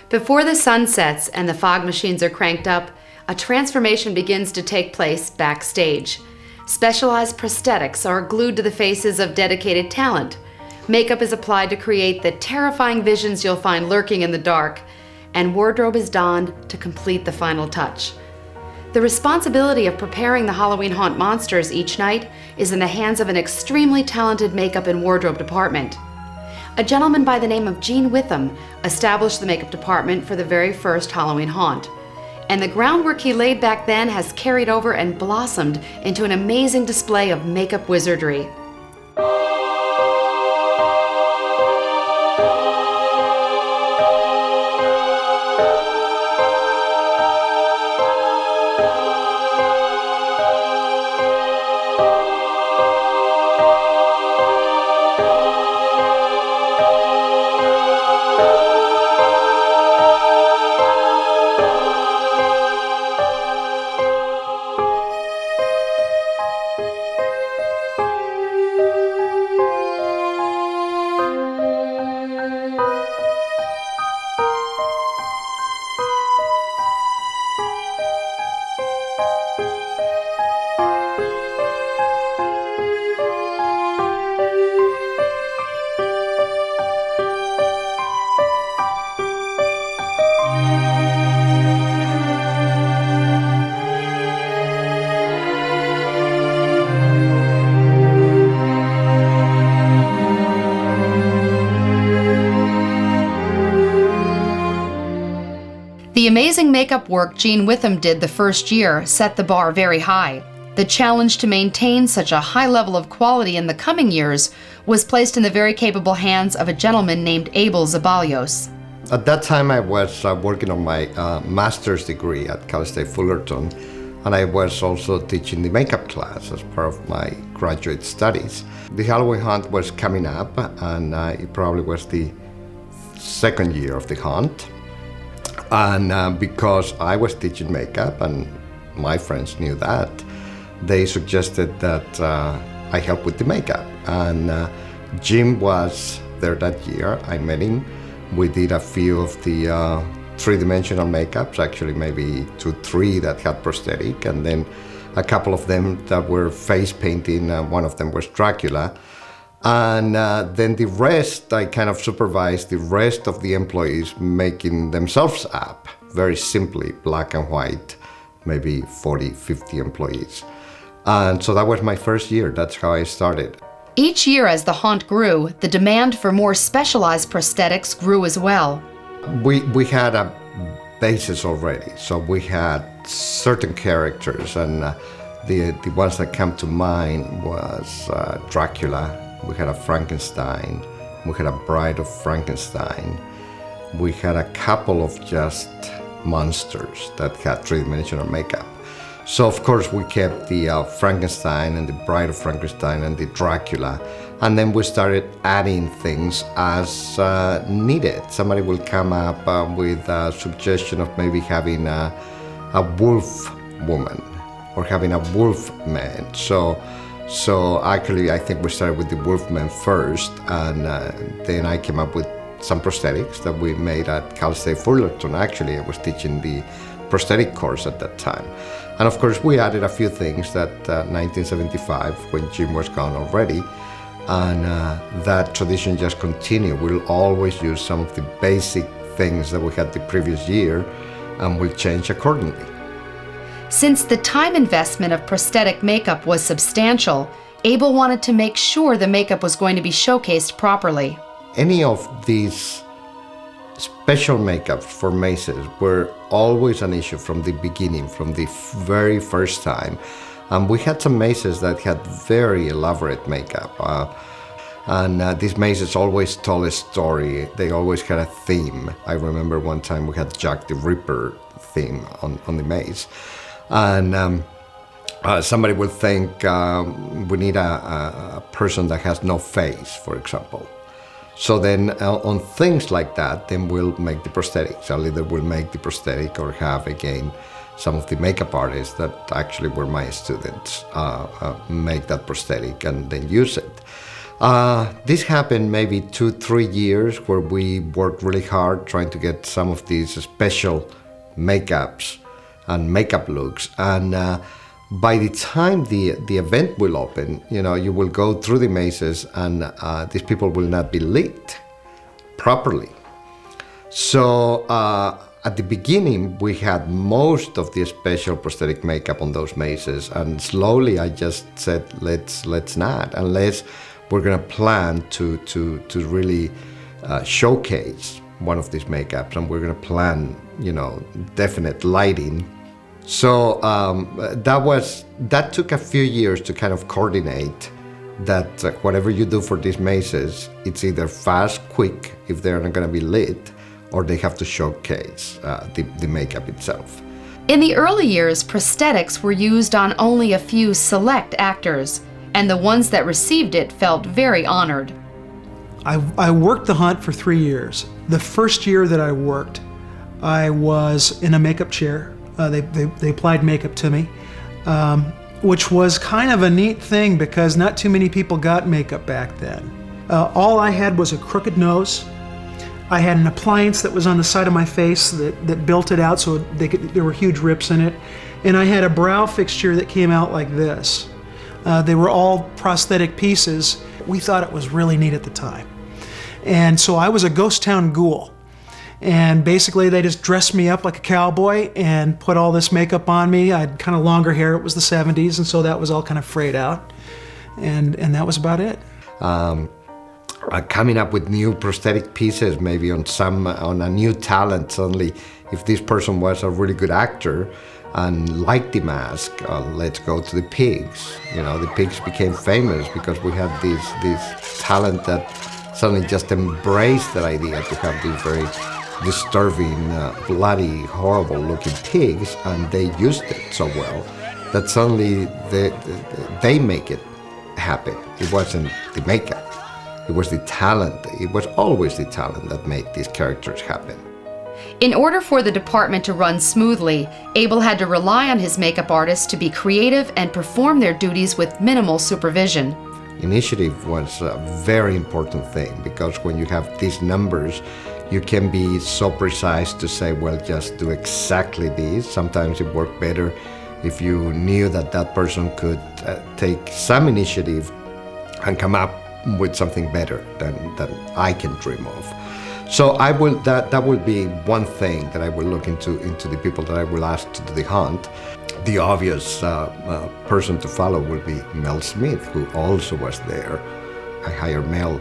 Before the sun sets and the fog machines are cranked up, a transformation begins to take place backstage. Specialized prosthetics are glued to the faces of dedicated talent. Makeup is applied to create the terrifying visions you'll find lurking in the dark, and wardrobe is donned to complete the final touch. The responsibility of preparing the Halloween haunt monsters each night is in the hands of an extremely talented makeup and wardrobe department. A gentleman by the name of Gene Witham established the makeup department for the very first Halloween haunt. And the groundwork he laid back then has carried over and blossomed into an amazing display of makeup wizardry. The amazing makeup work Gene Witham did the first year set the bar very high. The challenge to maintain such a high level of quality in the coming years was placed in the very capable hands of a gentleman named Abel Zeballos. At that time I was working on my master's degree at Cal State Fullerton, and I was also teaching the makeup class as part of my graduate studies. The Halloween hunt was coming up, and it probably was the second year of the hunt. And because I was teaching makeup and my friends knew that, they suggested that I help with the makeup. And Jim was there that year. I met him. We did a few of the three-dimensional makeups, actually maybe 2-3 that had prosthetic, and then a couple of them that were face painting. One of them was Dracula. And then the rest, I kind of supervised the rest of the employees making themselves up, very simply, black and white, maybe 40, 50 employees. And so that was my first year. That's how I started. Each year as the haunt grew, the demand for more specialized prosthetics grew as well. We had a basis already, so we had certain characters, and the ones that come to mind was Dracula. We had a Frankenstein, we had a Bride of Frankenstein, we had a couple of just monsters that had three-dimensional makeup. So of course we kept the Frankenstein and the Bride of Frankenstein and the Dracula, and then we started adding things as needed. Somebody will come up with a suggestion of maybe having a wolf woman or having a wolf man. So actually, I think we started with the Wolfman first, and then I came up with some prosthetics that we made at Cal State Fullerton. Actually, I was teaching the prosthetic course at that time. And of course, we added a few things that 1975, when Jim was gone already, and that tradition just continued. We'll always use some of the basic things that we had the previous year, and we'll change accordingly. Since the time investment of prosthetic makeup was substantial, Abel wanted to make sure the makeup was going to be showcased properly. Any of these special makeups for maces were always an issue from the beginning, from the very first time. And we had some maces that had very elaborate makeup. And these maces always told a story. They always had a theme. I remember one time we had Jack the Ripper theme on the mace. And somebody will think we need a person that has no face, for example. So then on things like that, then we'll make the prosthetics. Either we'll make the prosthetic or have, again, some of the makeup artists that actually were my students make that prosthetic and then use it. This happened maybe 2-3 years where we worked really hard trying to get some of these special makeups and makeup looks. And by the time the event will open, you will go through the mazes and these people will not be lit properly. So at the beginning, we had most of the special prosthetic makeup on those mazes, and slowly I just said, let's not, unless we're gonna plan to really showcase one of these makeups, and we're gonna plan, definite lighting. So that took a few years to kind of coordinate that whatever you do for these mazes, it's either fast, quick, if they're not gonna be lit, or they have to showcase the makeup itself. In the early years, prosthetics were used on only a few select actors, and the ones that received it felt very honored. I worked the hunt for 3 years. The first year that I worked, I was in a makeup chair. They applied makeup to me, which was kind of a neat thing because not too many people got makeup back then. All I had was a crooked nose. I had an appliance that was on the side of my face that built it out so there were huge rips in it. And I had a brow fixture that came out like this. They were all prosthetic pieces. We thought it was really neat at the time. And so I was a ghost town ghoul. And basically they just dressed me up like a cowboy and put all this makeup on me. I had kind of longer hair, it was the 70s, and so that was all kind of frayed out. And that was about it. Coming up with new prosthetic pieces, maybe on a new talent. Suddenly, if this person was a really good actor and liked the mask, let's go to the pigs. The pigs became famous because we had this talent that suddenly just embraced that idea to have these very disturbing, bloody, horrible-looking pigs, and they used it so well that suddenly they make it happen. It wasn't the makeup. It was the talent. It was always the talent that made these characters happen. In order for the department to run smoothly, Abel had to rely on his makeup artists to be creative and perform their duties with minimal supervision. Initiative was a very important thing because when you have these numbers, you can be so precise to say, well, just do exactly this. Sometimes it worked better if you knew that person could take some initiative and come up with something better than I can dream of. So that will be one thing that I will look into the people that I will ask to do the hunt. The obvious person to follow will be Mel Smith, who also was there. I hired Mel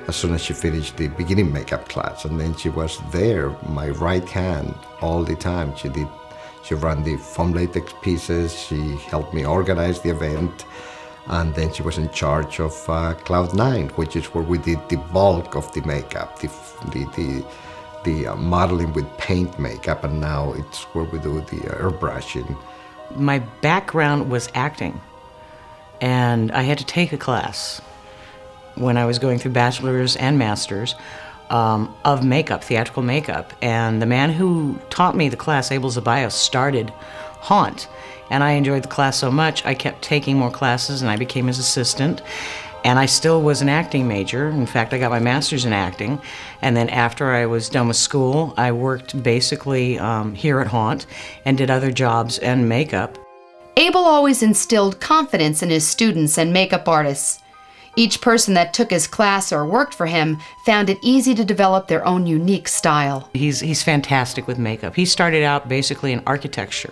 as soon as she finished the beginning makeup class, and then she was there, my right hand, all the time. She ran the foam latex pieces, she helped me organize the event, and then she was in charge of Cloud 9, which is where we did the bulk of the makeup, the modeling with paint makeup, and now it's where we do the airbrushing. My background was acting, and I had to take a class when I was going through bachelor's and master's of makeup, theatrical makeup. And the man who taught me the class, Abel Zeballos, started Haunt. And I enjoyed the class so much, I kept taking more classes and I became his assistant. And I still was an acting major. In fact, I got my master's in acting. And then after I was done with school, I worked basically here at Haunt and did other jobs and makeup. Abel always instilled confidence in his students and makeup artists. Each person that took his class or worked for him found it easy to develop their own unique style. He's fantastic with makeup. He started out basically in architecture.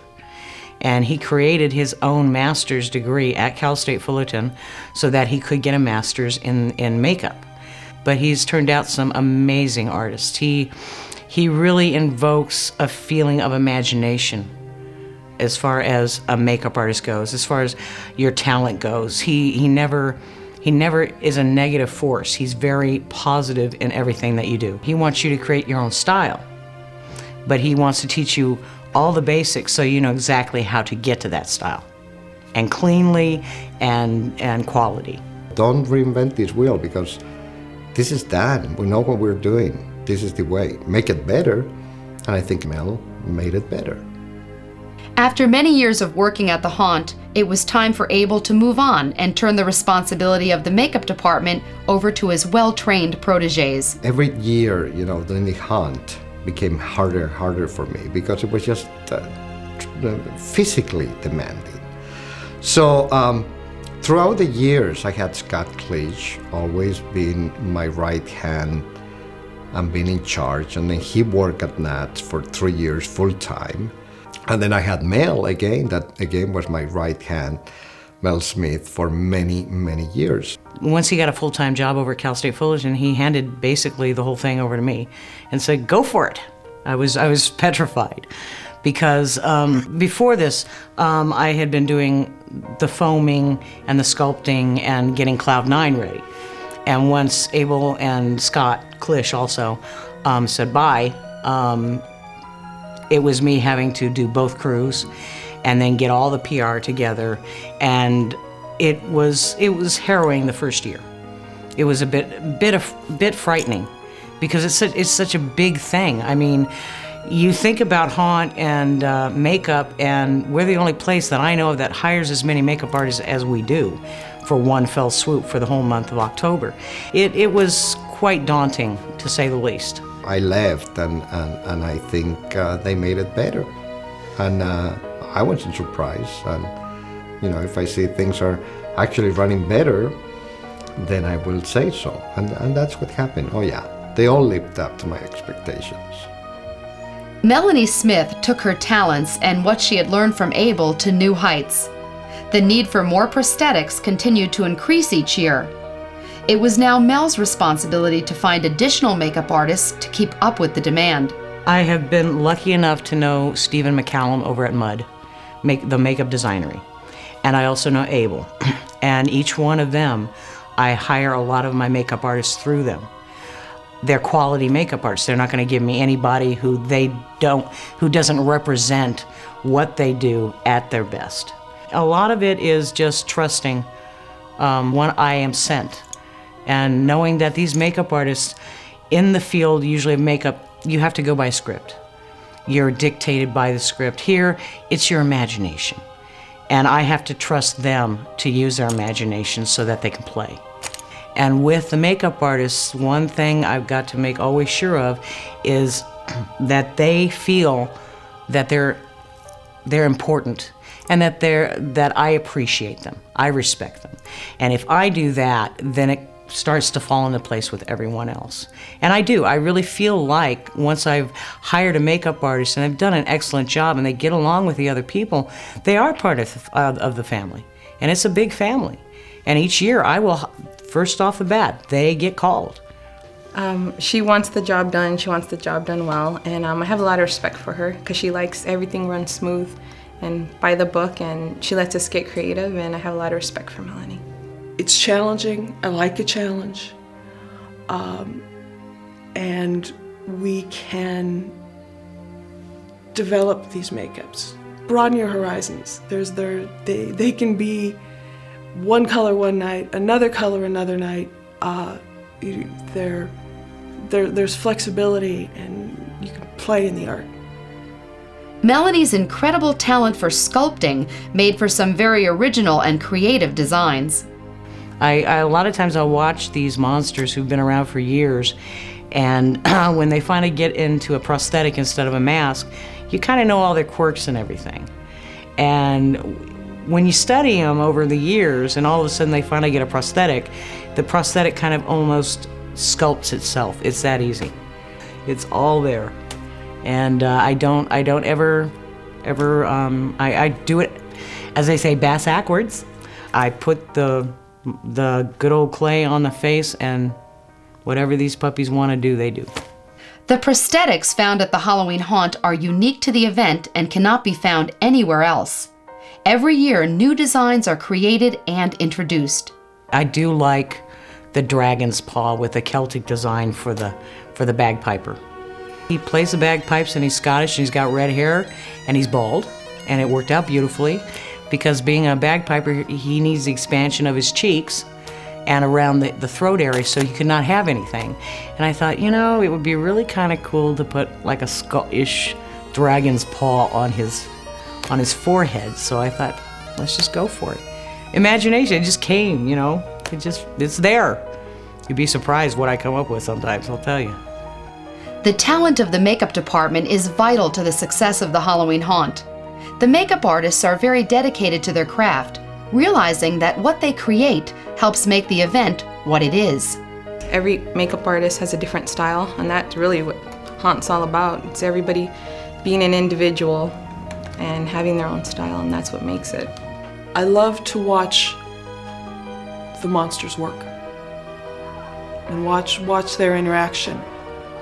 And he created his own master's degree at Cal State Fullerton so that he could get a master's in makeup. But he's turned out some amazing artists. He really invokes a feeling of imagination as far as a makeup artist goes, as far as your talent goes. He never is a negative force. He's very positive in everything that you do. He wants you to create your own style, but he wants to teach you all the basics so you know exactly how to get to that style, and cleanly and quality. Don't reinvent this wheel because this is done. We know what we're doing. This is the way. Make it better, and I think Mel made it better. After many years of working at the haunt, it was time for Abel to move on and turn the responsibility of the makeup department over to his well-trained protégés. Every year, doing the haunt became harder and harder for me because it was just physically demanding. So throughout the years, I had Scott Cleach always being my right hand and being in charge, and then he worked at Knott for 3 years full-time. And then I had Mel again, that again was my right hand, Mel Smith, for many, many years. Once he got a full-time job over at Cal State Fullerton, he handed basically the whole thing over to me and said, go for it. I was petrified because before this, I had been doing the foaming and the sculpting and getting Cloud 9 ready. And once Abel and Scott Klisch also said bye, it was me having to do both crews and then get all the PR together, and it was harrowing the first year. It was a bit frightening because it's such a big thing. I mean, you think about haunt and makeup, and we're the only place that I know of that hires as many makeup artists as we do for one fell swoop for the whole month of October. It was quite daunting, to say the least. I left, and I think they made it better. And I wasn't surprised. And, if I see things are actually running better, then I will say so. And that's what happened. Oh, yeah. They all lived up to my expectations. Melanie Smith took her talents and what she had learned from Abel to new heights. The need for more prosthetics continued to increase each year. It was now Mel's responsibility to find additional makeup artists to keep up with the demand. I have been lucky enough to know Stephen McCallum over at Mudd, the makeup designery. And I also know Abel. And each one of them, I hire a lot of my makeup artists through them. They're quality makeup artists. They're not going to give me anybody who doesn't represent what they do at their best. A lot of it is just trusting when I am sent. And knowing that these makeup artists in the field, usually of makeup, you have to go by script. You're dictated by the script. Here, it's your imagination. And I have to trust them to use their imagination so that they can play. And with the makeup artists, one thing I've got to make always sure of is that they feel that they're important and that I appreciate them, I respect them. And if I do that, then it starts to fall into place with everyone else. And I do. I really feel like once I've hired a makeup artist and they've done an excellent job and they get along with the other people, they are part of the family. And it's a big family. And each year I will, first off the bat, they get called. She wants the job done. She wants the job done well. And I have a lot of respect for her because she likes everything run smooth and by the book, and she lets us get creative, and I have a lot of respect for Melanie. It's challenging. I like a challenge. And we can develop these makeups. Broaden your horizons. They can be one color one night, another color another night. There's flexibility, and you can play in the art. Melanie's incredible talent for sculpting made for some very original and creative designs. A lot of times I'll watch these monsters who've been around for years, and when they finally get into a prosthetic instead of a mask, you kind of know all their quirks and everything. And when you study them over the years and all of a sudden they finally get a prosthetic, the prosthetic kind of almost sculpts itself. It's that easy. It's all there. And I don't ever, I do it, as they say, bass-ackwards. I put the good old clay on the face, and whatever these puppies want to do, they do. The prosthetics found at the Halloween Haunt are unique to the event and cannot be found anywhere else. Every year, new designs are created and introduced. I do like the dragon's paw with the Celtic design for the bagpiper. He plays the bagpipes, and he's Scottish, and he's got red hair, and he's bald, and it worked out beautifully because being a bagpiper, he needs the expansion of his cheeks and around the throat area so he could not have anything. And I thought, it would be really kind of cool to put like a Scottish dragon's paw on his on his forehead. So I thought, let's just go for it. Imagination, it just came, you know. It's there. You'd be surprised what I come up with sometimes, I'll tell you. The talent of the makeup department is vital to the success of the Halloween haunt. The makeup artists are very dedicated to their craft, realizing that what they create helps make the event what it is. Every makeup artist has a different style, and that's really what haunt's all about. It's everybody being an individual and having their own style, and that's what makes it. I love to watch the monsters work and watch their interaction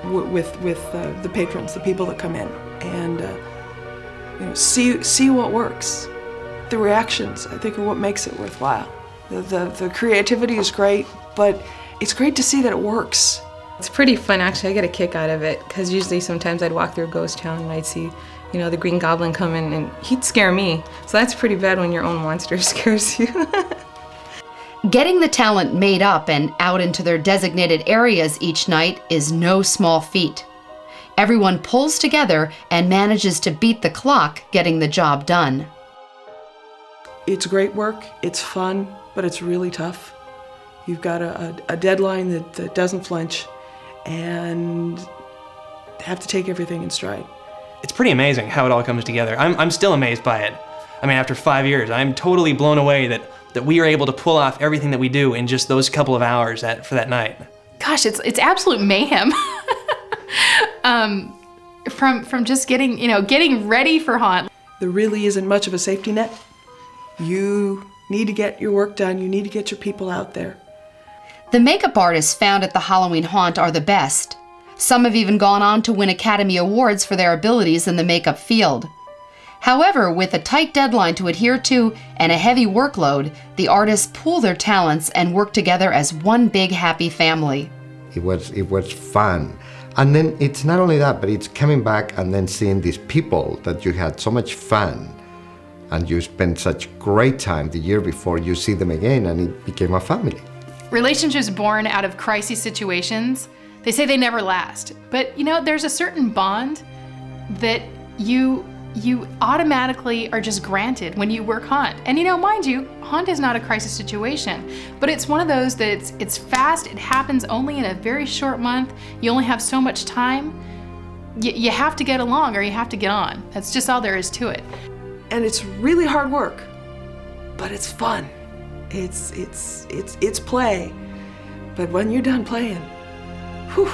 with the patrons, the people that come in, and you know, see what works. The reactions, I think, are what makes it worthwhile. The creativity is great, but it's great to see that it works. It's pretty fun, actually. I get a kick out of it, because usually sometimes I'd walk through a ghost town and I'd see, you know, the Green Goblin come in and he'd scare me. So that's pretty bad when your own monster scares you. Getting the talent made up and out into their designated areas each night is no small feat. Everyone pulls together and manages to beat the clock getting the job done. It's great work, it's fun, but it's really tough. You've got a deadline that doesn't flinch, and have to take everything in stride. It's pretty amazing how it all comes together. I'm still amazed by it. I mean, after 5 years, I'm totally blown away that we are able to pull off everything that we do in just those couple of hours for that night. Gosh, it's absolute mayhem. From just getting ready for haunt. There really isn't much of a safety net. You need to get your work done. You need to get your people out there. The makeup artists found at the Halloween haunt are the best. Some have even gone on to win Academy Awards for their abilities in the makeup field. However, with a tight deadline to adhere to and a heavy workload, the artists pool their talents and work together as one big happy family. It was fun. And then it's not only that, but it's coming back and then seeing these people that you had so much fun and you spent such great time the year before, you see them again and it became a family. Relationships born out of crisis situations, they say they never last. But you know, there's a certain bond that you automatically are just granted when you work haunt. And you know, mind you, haunt is not a crisis situation, but it's one of those that it's fast, it happens only in a very short month, you only have so much time. You have to get along or you have to get on. That's just all there is to it. And it's really hard work, but it's fun. It's play. But when you're done playing, whew,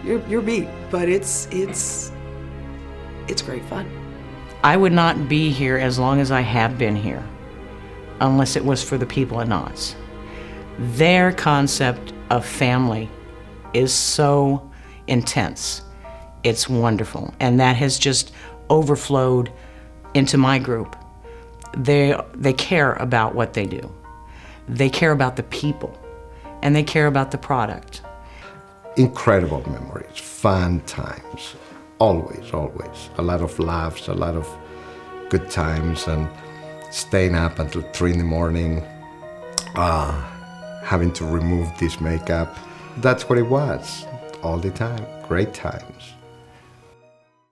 you're beat. But it's great fun. I would not be here as long as I have been here unless it was for the people at Knott's. Their concept of family is so intense. It's wonderful, and that has just overflowed into my group. They care about what they do. They care about the people, and they care about the product. Incredible memories, fun times, always, always. A lot of laughs, a lot of good times, and staying up until 3 in the morning, having to remove this makeup. That's what it was, all the time, great times.